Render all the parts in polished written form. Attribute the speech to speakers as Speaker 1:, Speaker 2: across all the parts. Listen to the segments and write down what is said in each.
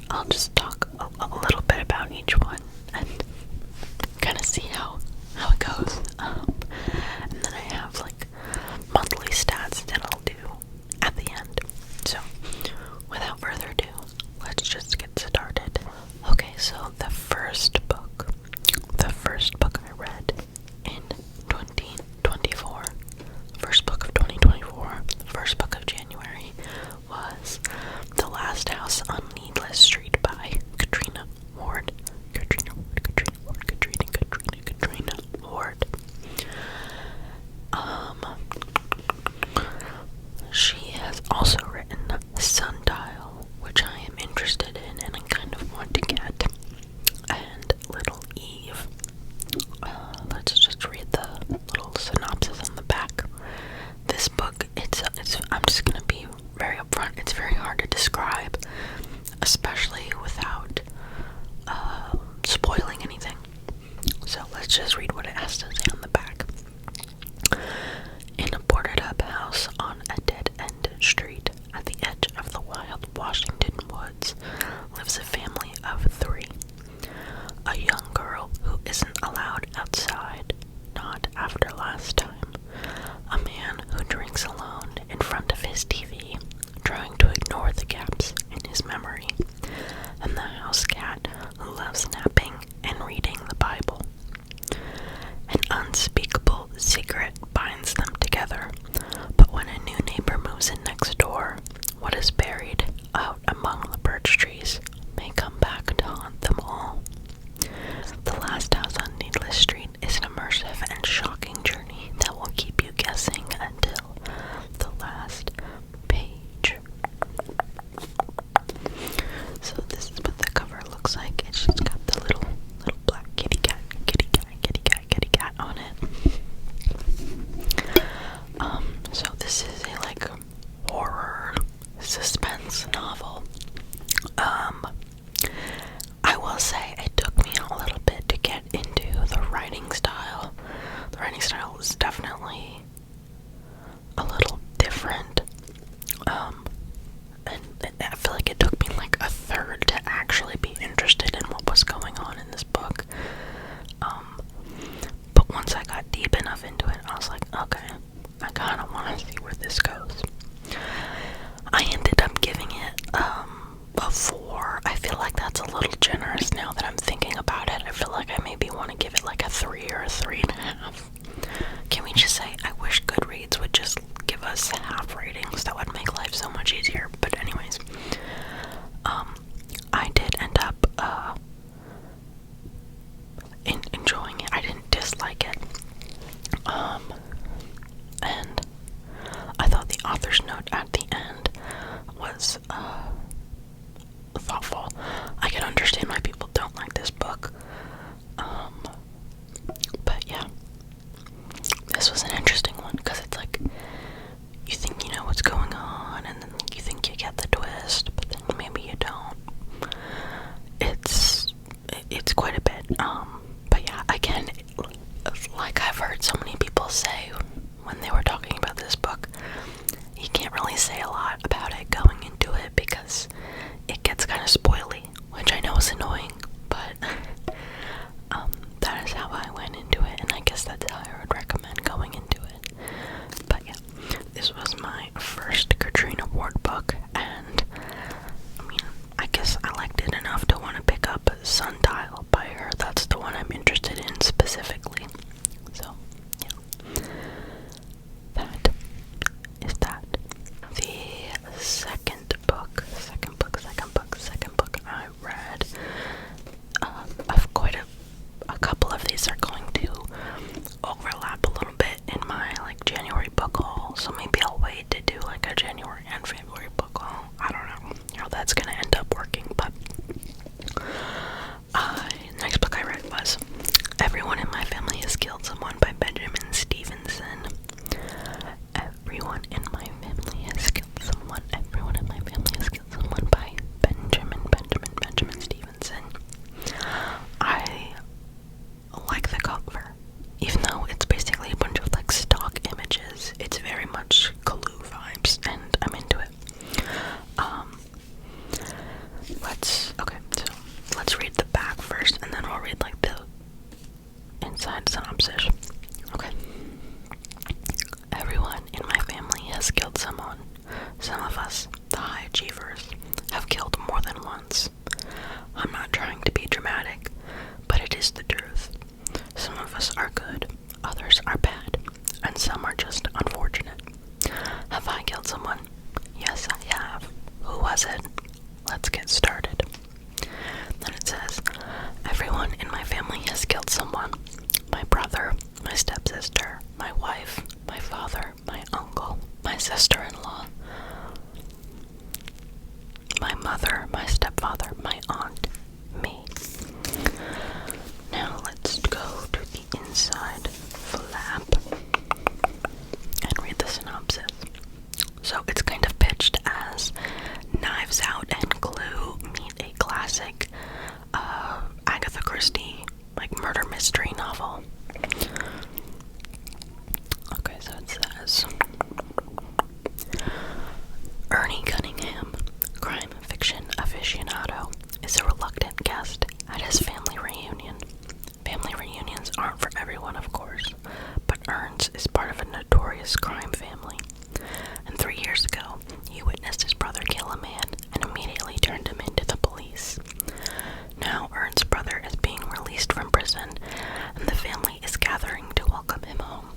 Speaker 1: I'll just talk a little bit about each one and kind of see how it goes. And then I have like monthly stats that I'll do at the end. So, without further ado, let's just get started. Okay, so the first book I read in 2024, first book of 2024, first book of January, was The Last House on Needless Street by Katrina Ward. Katrina Ward. She has also written Sundial, which I am interested in and I kind of want to get, and Little Eve. Let's just read the little synopsis on the back. This book, I'm just gonna be very upfront, it's very hard to describe, especially without spoiling anything. So let's just read what it has to say on the back. In a boarded-up house on a dead-end street at the edge of the wild Washington woods lives a family of 3. A young girl who isn't allowed outside, not after last time. A man who drinks alone in front of his TV, trying to ignore the gaps in his memory. And the house cat who loves napping and reading the Bible. An unspeakable secret binds them together, but when a new neighbor moves in next door, what is buried out among the birch trees may come back to haunt them all. The Last House on Needless Street is an immersive and shocking journey that will keep you guessing until the last page. So this is what the cover looks like. It's just got the little black kitty cat on it. So this is a like horror suspense novel. I will say it took me a little bit to get into the writing style. The writing style was definitely a little different. And I feel like it took me like a third to actually be interested in what was going on in this book. But once I got deep enough into it, I was like, okay, I kind of want to see where this goes. I ended up giving it a 4. I feel like that's a little generous now that I'm thinking about it. I feel like I maybe want to give it like a 3 or a 3.5. Can we just say, I wish Goodreads would just give us half ratings? That would make life so much easier. But anyways, I did end up enjoying it. I didn't dislike it. And I thought the author's note at the end was thoughtful. I can understand why people don't like this book. But yeah, this was an interesting one because it's like you think you know what's going on, and then you think you get the twist, but then maybe you don't. It's quite a bit. But yeah, again, like I've heard so many people say when they were talking about this book, you can't really say a lot about it going into it because it gets kind of spoily, which I know is annoying, but that is how I went into it, and I guess that's how I would recommend going into it. But yeah, this was my first Katrina Ward book, and I mean, I guess I liked it enough to want to pick up Sundial by her. That's the one I'm interested in specifically. So, yeah. That is that. The second book I read, of quite a couple of these are going to overlap a little bit in my like January book haul, so maybe I'll wait to do like a January and February book haul. I don't know how that's gonna end up working, but next book I read was Everyone in My Family Has Killed Someone by Benjamin Stevenson. Everyone in My Family Has Killed Someone. Everyone in My Family Has Killed Someone by Benjamin Stevenson. I like the cover. Even though it's basically a bunch of like stock images, it's very much Clue vibes, and I'm into it. let's read the back first, and then we'll read like the inside synopsis. Okay. Everyone in my family has killed someone. Some of us, the high achievers, have killed more than once. I'm not trying to be dramatic, but it is the truth. Some of us are good, others are bad, and some are just unfortunate. Have I killed someone? Yes, I have. Who was it? Let's get started. Then it says, everyone in my family has killed someone. My brother, my stepsister, my wife, my father, my uncle, my sister-in-law, my mother, my stepfather, my aunt, me. Now let's go to the inside flap and read the synopsis. So it's kind of pitched as Knives Out and Clue meet a classic Agatha Christie like murder mystery novel. Okay, so it says Ernie Cunningham, crime fiction aficionado, is a reluctant guest at his family reunion. Family reunions aren't for everyone, of course, but Ernst is part of a notorious crime family. And 3 years ago, he witnessed his brother kill a man and immediately turned him into the police. Now Ernst's brother is being released from prison, and the family is gathering to welcome him home.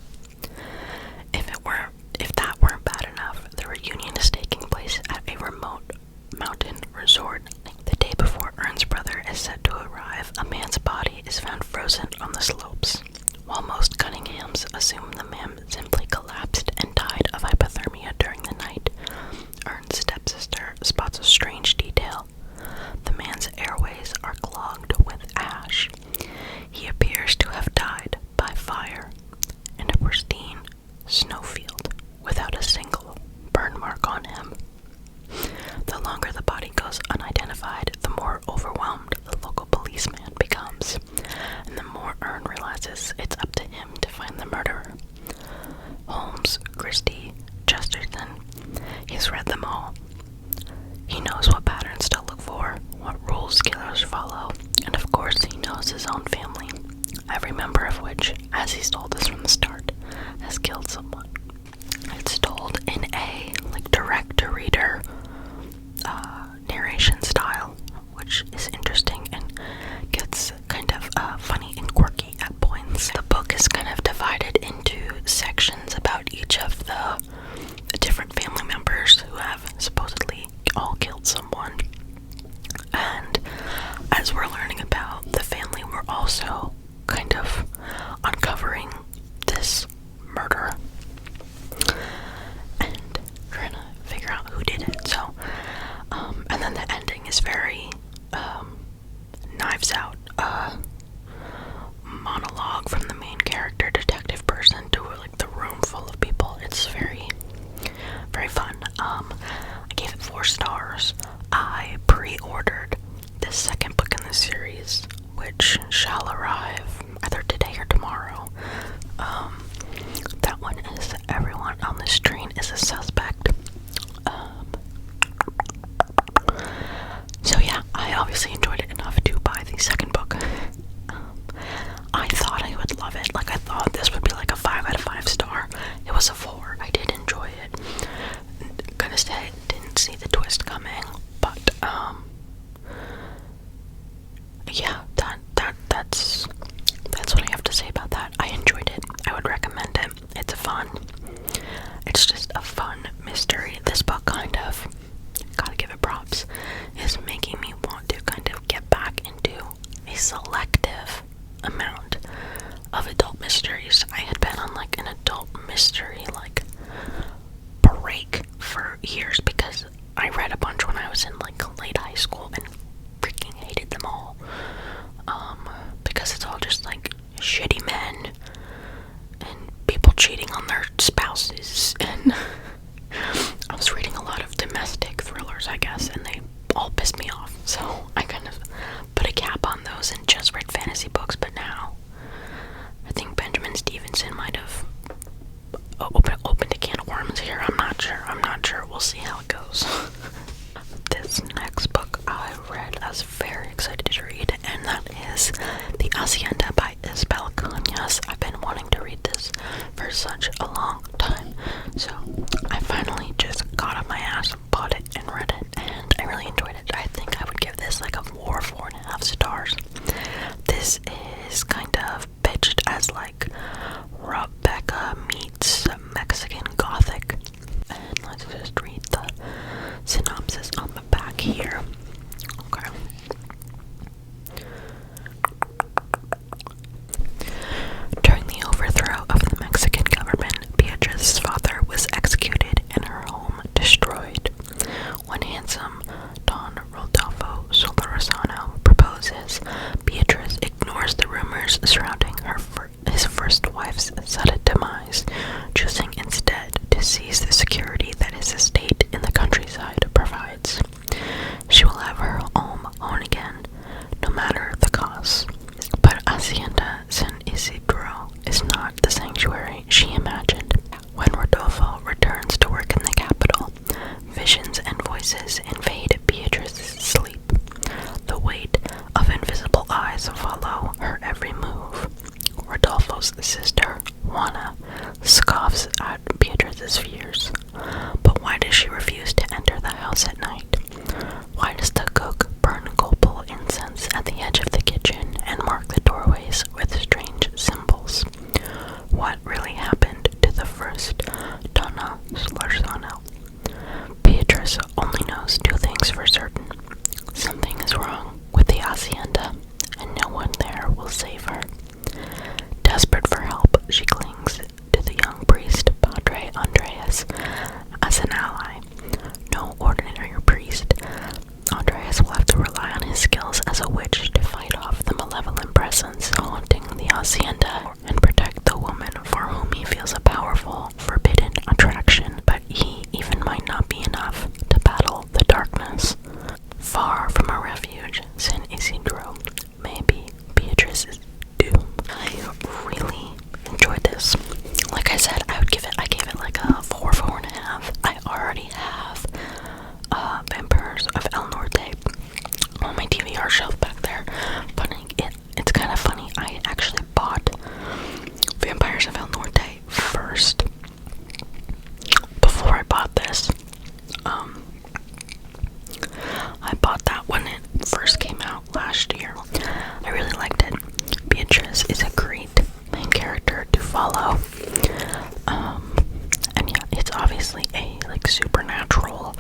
Speaker 1: If that weren't bad enough, the reunion is taking place at a remote mountain resort. The day before Ernst's brother is set to arrive, a man's body is found frozen on the slopes. While most Cunninghams assume the man simply collapsed and died of hypothermia during the night, Ernst's stepsister spots a strange detail. The man's airways are clogged with ash. He appears to have died by fire in a pristine snowfield without a single burn mark on him. The longer the body goes unidentified, the more overwhelmed the local policeman becomes, and the more Ern realizes it's up to him to find the murderer. Holmes, Christie, Chesterton, he's read them all. He knows what patterns to look for, what rules killers follow, and of course he knows his own family, every member of which, as he's told us from the start, has killed someone. It's told in a direct-to-reader narration style, which is interesting and gets kind of funny and quirky at points. The book is kind of divided into sections about each of the different family members who have supposedly all killed someone. And as we're learning about the family, we're also kind of uncovering this murder and trying to figure out who did it. So, and then the ending is very Knives Out, monologue from the main character, detective person, to like the room full of people. It's very, very fun. I gave it 4 stars. I pre-ordered the second book in the series, which shall arrive either today or tomorrow. That one is Everyone on This Train is a Suspect. So yeah, I obviously enjoyed it enough to buy the second book. I thought I would love it. Like, I thought this would be like a 5 out of 5 star. It was a 4. I did enjoy it. Gonna say, didn't see the twist coming, but yeah, that's what I have to say about that. I enjoyed it. I would recommend it. It's just a fun mystery. This book kind of, gotta give it props, is making me want to kind of get back into a selective amount of adult mysteries. I had been on like an adult mystery like break for years because I read a bunch when I was in like late high school and freaking hated them all. Because it's all just like shitty men and people cheating on their spouses, and I was reading a lot of domestic thrillers, I guess, and they all pissed me off, so I kind of put a cap on those and just read fantasy books. But now I think Benjamin Stevenson might have opened a can of worms here. I'm not sure. We'll see how it goes. This next book I was very excited to read, and that is The Hacienda by Isabel Cañas. I've been wanting to read this for such a long time, so I finally just got off my ass, bought it, and read it, and I really enjoyed it. I think I would give this like a 4.5 stars. This is kind of pitched as like Rebecca meets Mexican Gothic. And let's just read the synopsis on the back here. Okay. During the overthrow of the Mexican government, Beatrice's father was executed and her home destroyed. When handsome Don Rodolfo Solorzano proposes, Beatrice ignores the rumors surrounding his first wife's sudden demise, choosing instead to seize the security that his estate in the countryside provides. She will have her home own again, no matter the cost. But Hacienda San Isidro is not the sanctuary she imagined. When Rodolfo returns to work in the capital, visions and voices invade Beatrice's sleep. The weight of invisible eyes follow her every move. Rodolfo's sister, Juana, scoffs at Beatrice's fears. But why does she refuse to enter the house at night? Why does the cook burn copal incense at the edge of the kitchen and mark the doorways with strange symbols? What really happened to the first Donna Solorzano? Beatrice only knows two things for certain. Something is wrong with the hacienda, and no one there will save her. Desperate for help, she clings to the young priest, Padre Andreas, as an ally. No ordinary priest. Andreas will have to rely on his skills as a witch to fight off the malevolent presence haunting the hacienda and protect the woman for whom he feels a powerful, forbidden attraction. But he even might not be enough to battle the darkness. Far from a refuge, San Isidro may be Beatrice's doom. I really enjoyed this. Like I said, I gave it like a 4.5. I already have Vampires of El Norte on my DVR shelf back there, but it's kind of funny. I actually bought Vampires of El Norte first before I bought this. I bought that when it first came out last year. I really liked it. Beatrice is a great main character to follow. And yeah, it's obviously a like supernatural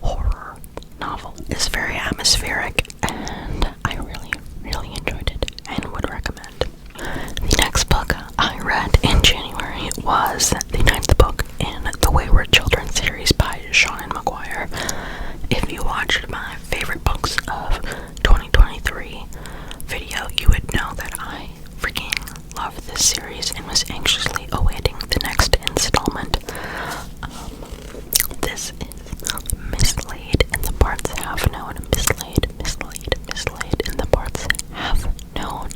Speaker 1: horror novel. It's very atmospheric, and I really, really enjoyed it and would recommend. The next book I read in January was the 9th book in the Wayward Children series by Sean McGuire. If you watched my favorite books of 2023 video, you would know that I freaking love this series and was anxiously awaiting the next installment. This is mislaid in the parts half known, mislaid in the parts half known.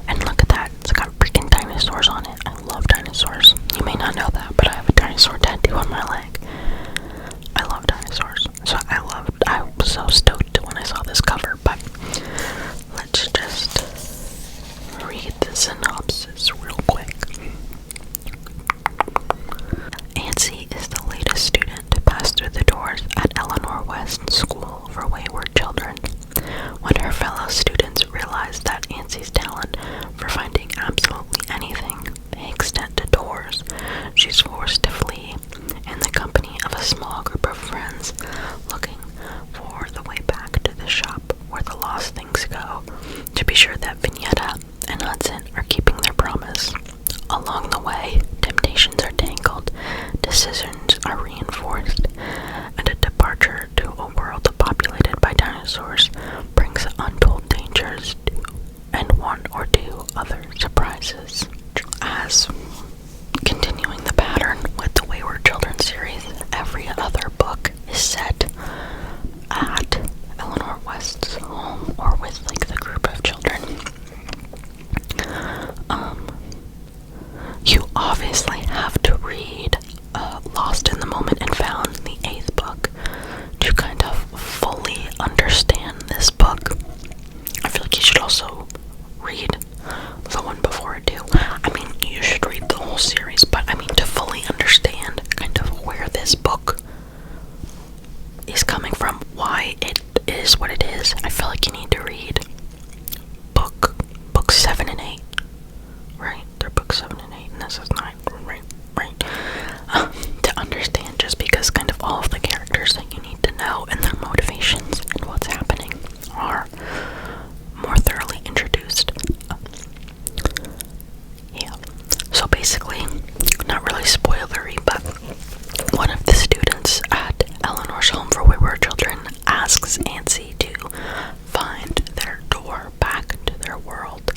Speaker 1: And look at that, it's got freaking dinosaurs on it. I love dinosaurs. You may not know that, but I have a dinosaur tattoo on my leg. I love dinosaurs. So I was so stoked when I saw this cover, but let's just read the synopsis real quick. Nancy is the latest student to pass through the doors at Eleanor West School for Wayward Children. When her fellow students realize that Nancy's talent for finding absolutely anything may extend to doors, she's forced to flee in the company of a small group of friends looking for the way back to the shop where the lost things go, to be sure that Vignetta and Hudson are keeping their promise. Along the way, temptations are tangled, decisions are reinforced, and a departure to a world populated by dinosaurs brings untold dangers and one or two other surprises. As continuing the pattern with the Wayward Children series, every other book is set at Eleanor West's home or with like the group of children. You obviously have to read Lost in the Moment and Found, the 8th book, to kind of fully understand this book. also read the one before it too. I mean, you should read the whole series, but I mean, to fully understand kind of where this book is coming from, why it is what it is, I feel like you need to read books 7 and 8, right? They're books 7 and 8, and this is 9, right? To understand, just because kind of all of the characters that you need to know and their motivations and what's happening are more thoroughly introduced. Yeah. So basically, not really spoilery, but one of the students at Eleanor's Home for Wayward Children asks Nancy to find their door back to their world,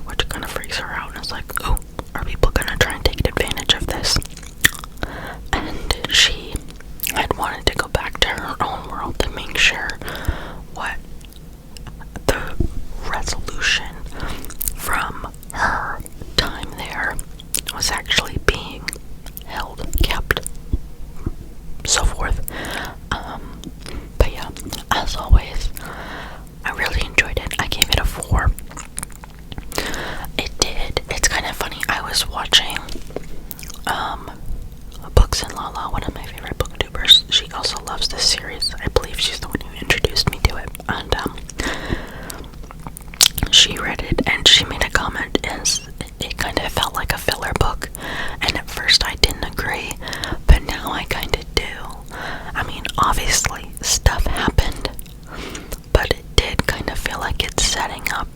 Speaker 1: which kind of freaks her out, and it's like, oh, are people gonna try and take advantage of this? And she had wanted to go back to her own world to make sure what the resolution from her time there was actually being held, kept, so forth. But yeah, as always, I really enjoyed it. I gave it a 4. It's kind of funny, I was watching Books and Lala, one of my favorite booktubers. She also loves this series. I believe she's the one who introduced me to it, and she read it and she made a comment as it kind of felt like a filler book, and at first I didn't agree, but now I kind of do. I mean, obviously stuff happened, but it did kind of feel like it's setting up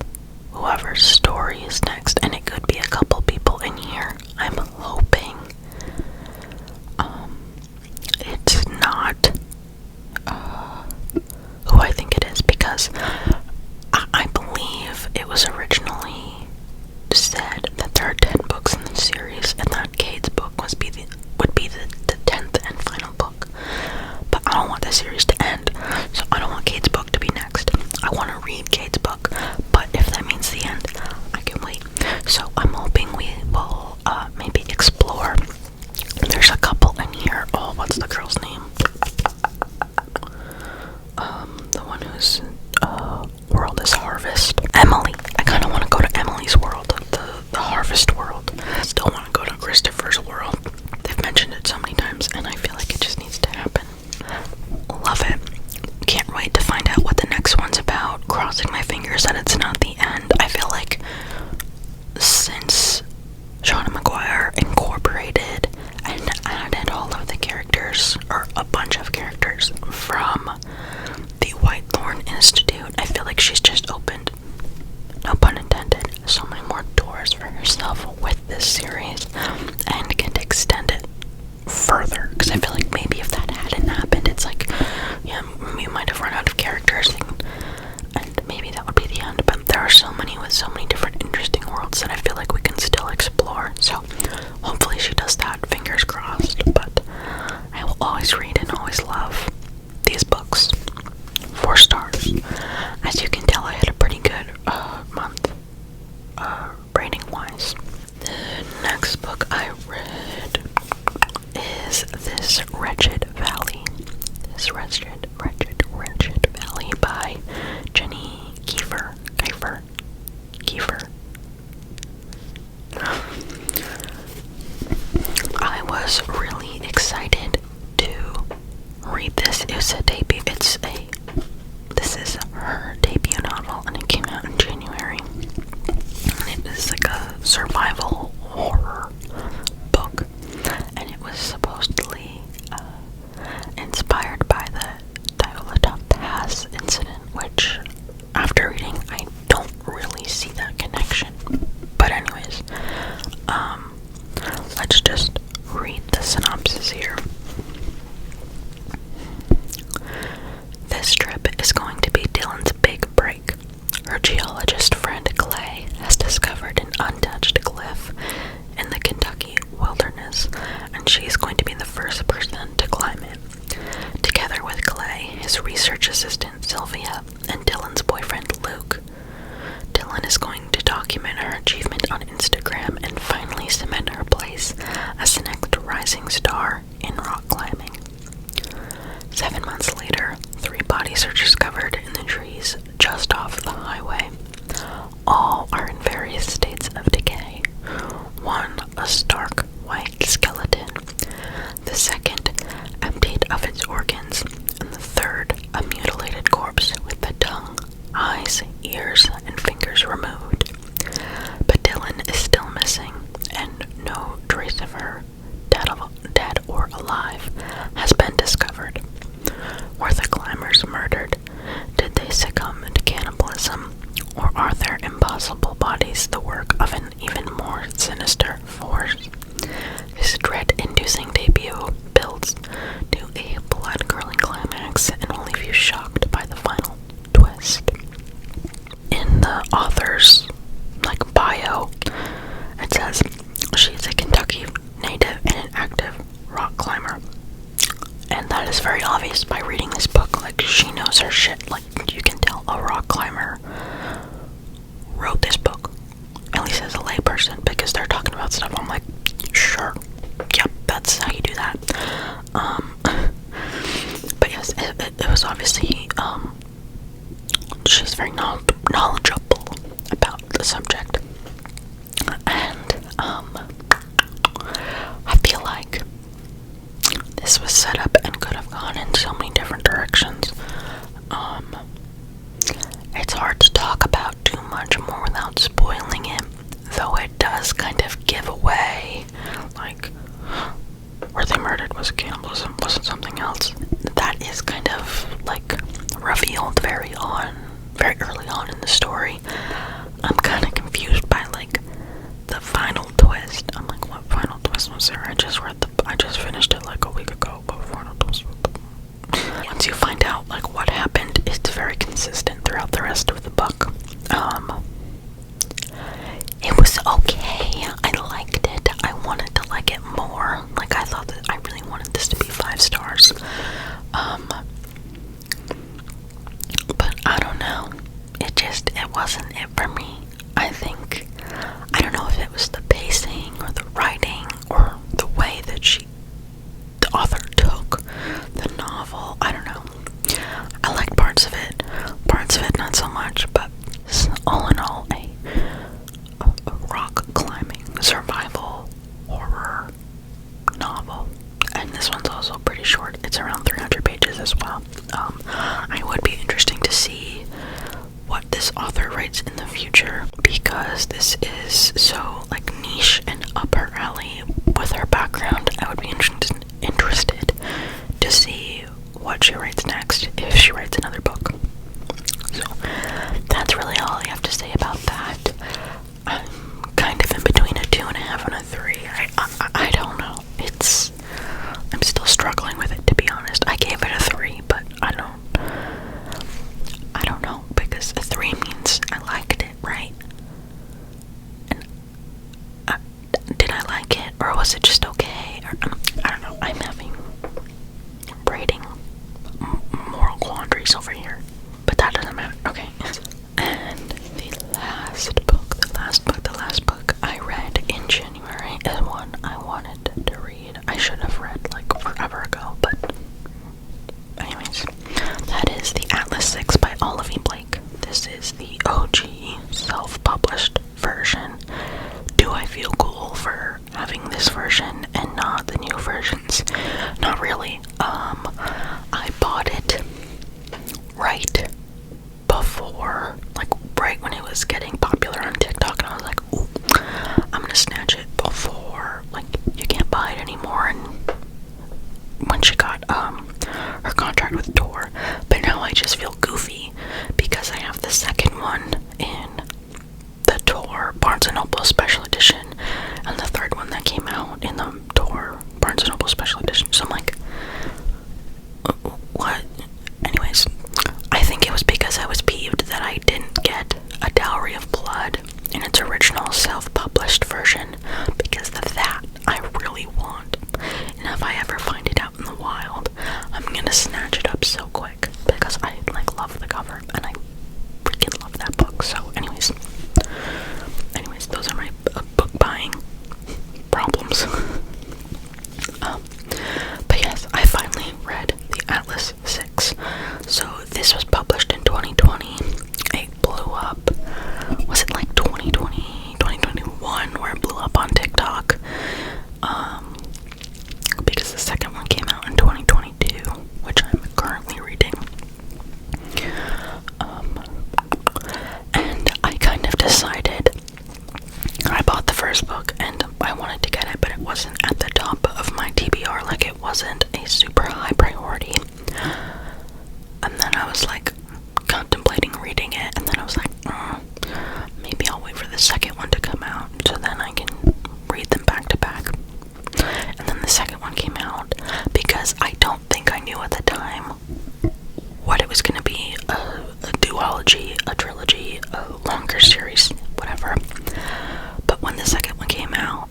Speaker 1: whoever's story is next, and it could be a couple people in here. I'm hoping it's not who I think it is, because I believe it was originally said that there are 10 books in the series, and that Cade's book would be the 10th and final book. But I don't want the series to end, so I don't want Cade's book to be next. I want to read Cade's book, but if that means the end, I can wait. So I'm hoping we will maybe explore. There's a couple in here. Oh, what's the girl's name? The one whose world is Harvest. Emily. I kind of want to go to Emily's world, the Harvest world. I still want to go to Christopher's world. They've mentioned it so many times, and I feel like it just needs to happen. Love it. Can't wait to find out what the next one's about. Crossing my fingers that it's not the end. I feel like since Shauna McGuire incorporated and added all of the characters, or a bunch of characters, from the Whitethorn Institute, I feel like she's just opened, no pun intended, so many more doors for herself with this series, and can extend it further, because I feel like maybe if that hadn't happened, it's like, yeah, we might have run out of characters, and maybe that would be the end, but there are so many with so many different interesting worlds that I feel like we can still explore, so hopefully she does that, fingers crossed. But I will always read and always love these books. 4 stars. As you can tell, I had a pretty good month, rating wise. The next book I read is This Wretched Valley. This Wretched Valley by Jenny Kiefer. I was really excited to read this. This is her debut novel, and it came out in January. And it is like a survival horror book, and it was supposedly inspired by the Diolata Pass incident, which, after reading, I don't really see that connection. But anyways, let's just read the synopsis here. This trip is going to be Dylan's big break. Her geologist friend Clay has discovered an untouched glyph in the Kentucky wilderness, and she's going to be the first person to climb it. Together with Clay, his research assistant Sylvia, and Dylan's boyfriend Luke, Dylan is going to document her achievement on Instagram and finally cement her place as the next rising star in rock climbing. 7 months later, 3 bodies are discovered in the trees just off the all are in various states of decay. One, a stark white skeleton. The second, emptied of its organs. And the third, a mutilated corpse with the tongue, eyes, ears, and fingers removed. But Dylan is still missing, and no trace of her, dead or alive, has been discovered. Were the climbers murdered? Did they succumb to cannibalism? Or are their impossible bodies the work of an even more sinister force? This dread-inducing debut builds to a blood-curdling climax and will leave you shocked by the final twist. In the author's bio, it says she's a Kentucky native and an active rock climber. And that is very obvious by reading this book. Like, she knows her shit. Like, you can tell a rock climber wrote this book, at least as a layperson, because they're talking about stuff. I'm like, sure, yep, that's how you do that. But yes, it was obviously, she's very knowledgeable about the subject. And, I feel like this was set up and could have gone in so many different directions. It's hard to talk about too much more without spoiling it, though it does kind of give away, like, were they murdered? Was it cannibalism? Was it something else? That is kind of, like, revealed very early on in the story. I'm kind of confused by, like, the final twist. I'm like, what final twist was there? I just finished it like a week ago. What final twist was there? Once you find out, like, what happened, it's very consistent throughout the rest of the book. It was okay. I liked it. I wanted to like it more. Like, I thought that I really wanted this to be 5 stars. But I don't know. It wasn't it for me. I don't know if it was the pacing or the writing or the way that the author took the novel. I don't know. I liked parts of it not so much, but all in all, a rock climbing survival horror novel. And this one's also pretty short. It's around 300 pages as well. I would be interesting to see what this author writes in the future, because this is so, like, niche and up her alley with her background. I would be interested to see what she writes next, if she writes another book. So that's really all I have to say about that. I'm kind of in between a 2.5 and a 3. I don't know. I'm still struggling with it, to be honest. I gave it a 3, but I don't know, because a 3 means I liked it, right? And did I like it, or was it just okay? Or, I don't know. I'm having braiding moral quandaries over here, but that doesn't matter. Okay. And the last book I read in January is one I wanted to read. I should have read, like, forever ago, but anyways, that is the Atlas 6 by Olivia Blake. This is the OG self-published version. Do I feel cool for having this version and not the new versions? Not really. I bought it right before, like, right when it was getting popular on TikTok, and I was like, ooh, I'm gonna snatch it before, like, you can't buy it anymore. And when she got her contract with Tor, but now I just feel goofy because I have the second one in the Tor Barnes & Noble Special Edition and the third one that came out in the Tor Barnes & Noble Special Edition. So I'm like, what? Anyways, I think it was because I was peeved that I didn't get A Dowry of Blood in its original self-published version, because of that I really want. And if I ever find it out in the wild, I'm gonna snatch it up so quick, because I, like, love the cover and I freaking love that book. So anyways, those are my book buying problems. But yes, I finally read the Atlas 6. So this was published in 2020. It blew up. Was it like was like contemplating reading it, and then I was like, maybe I'll wait for the second one to come out so then I can read them back to back. And then the second one came out because I don't think I knew at the time what it was going to be, a duology, a trilogy, a longer series, whatever. But when the second one came out,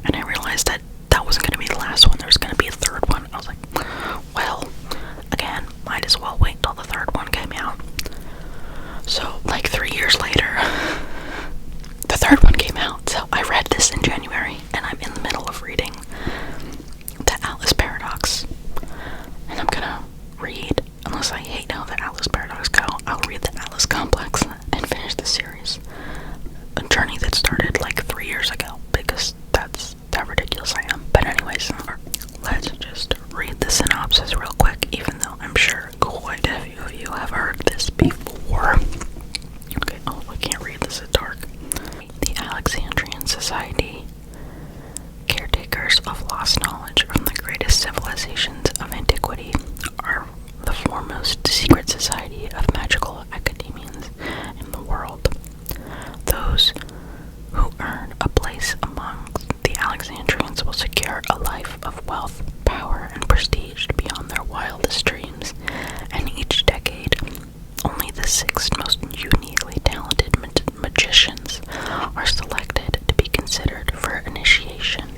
Speaker 1: and I realized that that wasn't going to be the last one, there was going to be a third one, I was like, well, again, might as well wait till the third one came out. So, like 3 years later, the third one came out. So I read this in January, and I'm in the middle of reading the Alice Paradox. And I'm gonna read, unless I hate how the Alice Paradox go, I'll read the Alice Complex and finish the series. A journey that started like 3 years ago, because that's how ridiculous I am. But anyways, let's just read the synopsis real quick, even though I'm sure quite a few of you have heard this before. Okay, oh, I can't read this, it's dark. The Alexandrian Society, caretakers of lost knowledge from the greatest civilizations of antiquity, are the foremost secret society of magical academians in the world. Those who earn a place among the Alexandrians will secure a life of wealth, power, and prestige beyond their wildest dreams, and each decade, only the 6 most uniquely talented magicians are selected to be considered for initiation.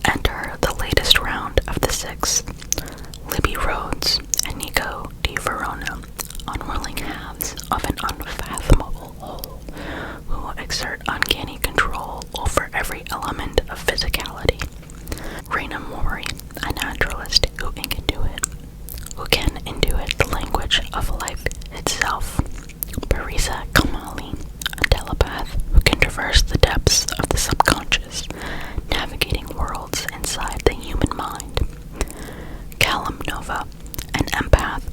Speaker 1: Enter the latest round of the 6th, Libby Rhodes and Nico Di Verona, unwilling halves of an unfathomable whole, who exert uncanny control over every element of physicality. Raina Mori, a naturalist who can intuit the language of life itself. Parisa Kamali, a telepath who can traverse the depths of the subconscious, navigating worlds inside the human mind. Callum Nova, an empath,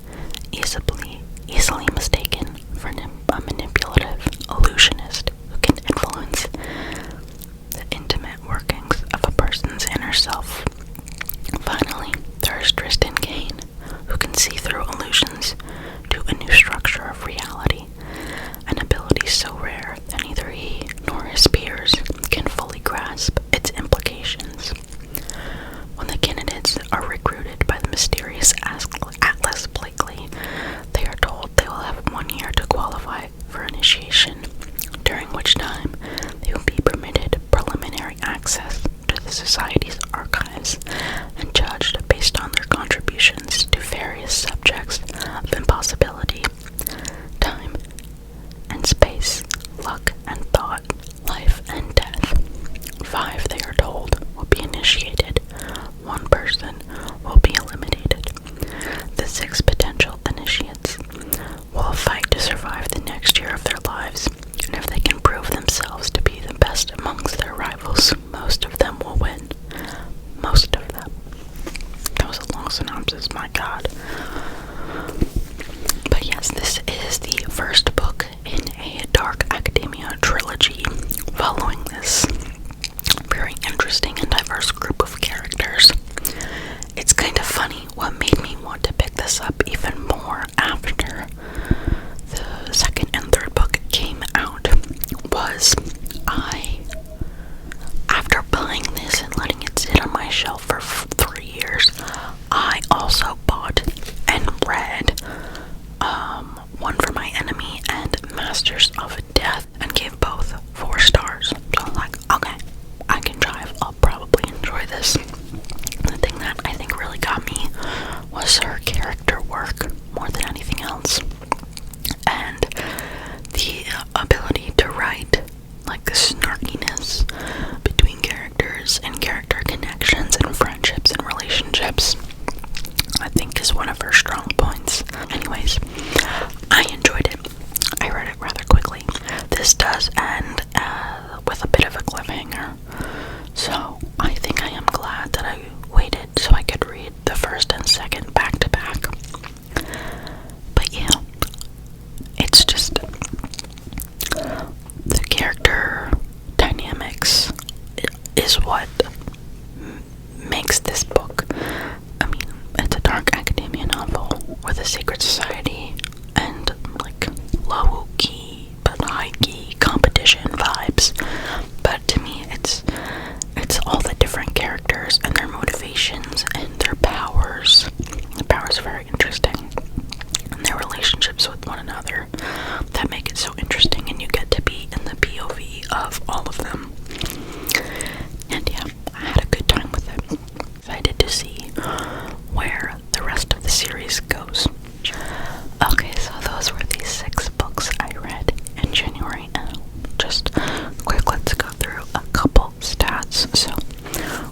Speaker 1: easily mistaken for a manipulative illusionist who can influence the intimate workings of a person's inner self. Finally, there is Tristan Kane, who can see through illusions to a new structure of reality, an ability so rare that neither he nor his peers can fully grasp its implications. When the candidates are recruited by the mysterious Atlas Blakely, they are told they will have 1 year to qualify for initiation, during which time they will be permitted preliminary access to the Society's archives and judged based on their contributions to various subjects of impossibility, time and space, luck and thought, life and the secret society and like low key but high key competition vibes. But to me, it's all the different characters and their motivations and their powers. The powers are very interesting, and their relationships with one another that make it so interesting, and you get to be in the POV of all of them. And yeah, I had a good time with it. Excited to see where the rest of the series goes. Okay, so those were the 6 books I read in January. Just quick, let's go through a couple stats. So,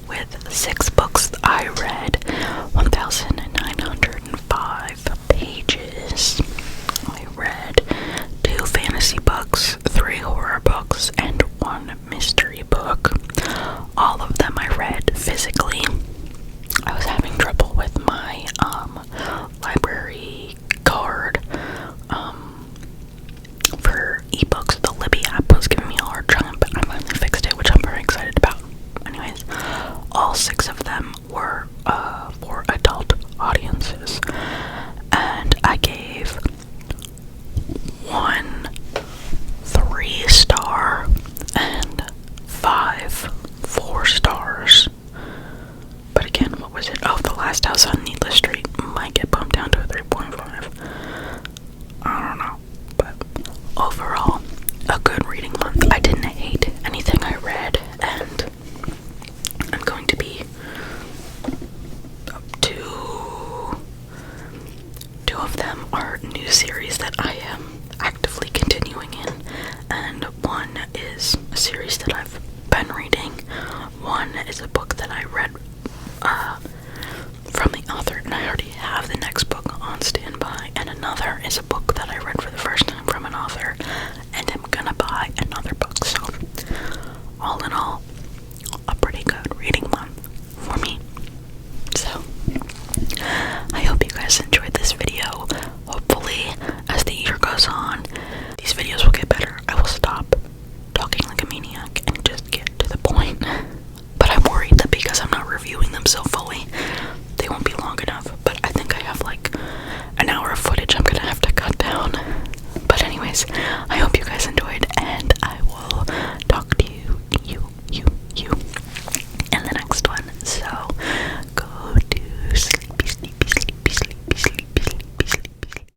Speaker 1: with 6 books I read, 1,905 pages. I read 2 fantasy books, 3 horror books, and 1 mystery book. All of them I read physically. I was having trouble with my library card for ebooks. The Libby app was giving me a hard time, but I finally fixed it, which I'm very excited about. Anyways, all 6 of them were for adult audiences, and I gave 1 3-star and 5 4 stars. But again, what was it? Oh, The Last House on Needless Street might get bumped down to a 3.5. I don't know. But overall, a good reading month. I didn't hate anything I read, and I'm going to be up to 2 of them are new series that I am actively continuing in, and 1 is a series that I've been reading. 1 is a book that I read from the author, and I already have the next book on standby, and another is a book that I read for the first time from an author, and I'm gonna buy another book. So all in all, a pretty good reading month for me. So I hope you guys enjoyed this video. Hopefully, as the year goes on, these videos will get better. I will stop talking like a maniac and just get to the point. But I'm worried that because I'm not reviewing them so fully, they won't be long enough. But I think I have like an hour of footage I'm gonna have to cut down. But anyways, I hope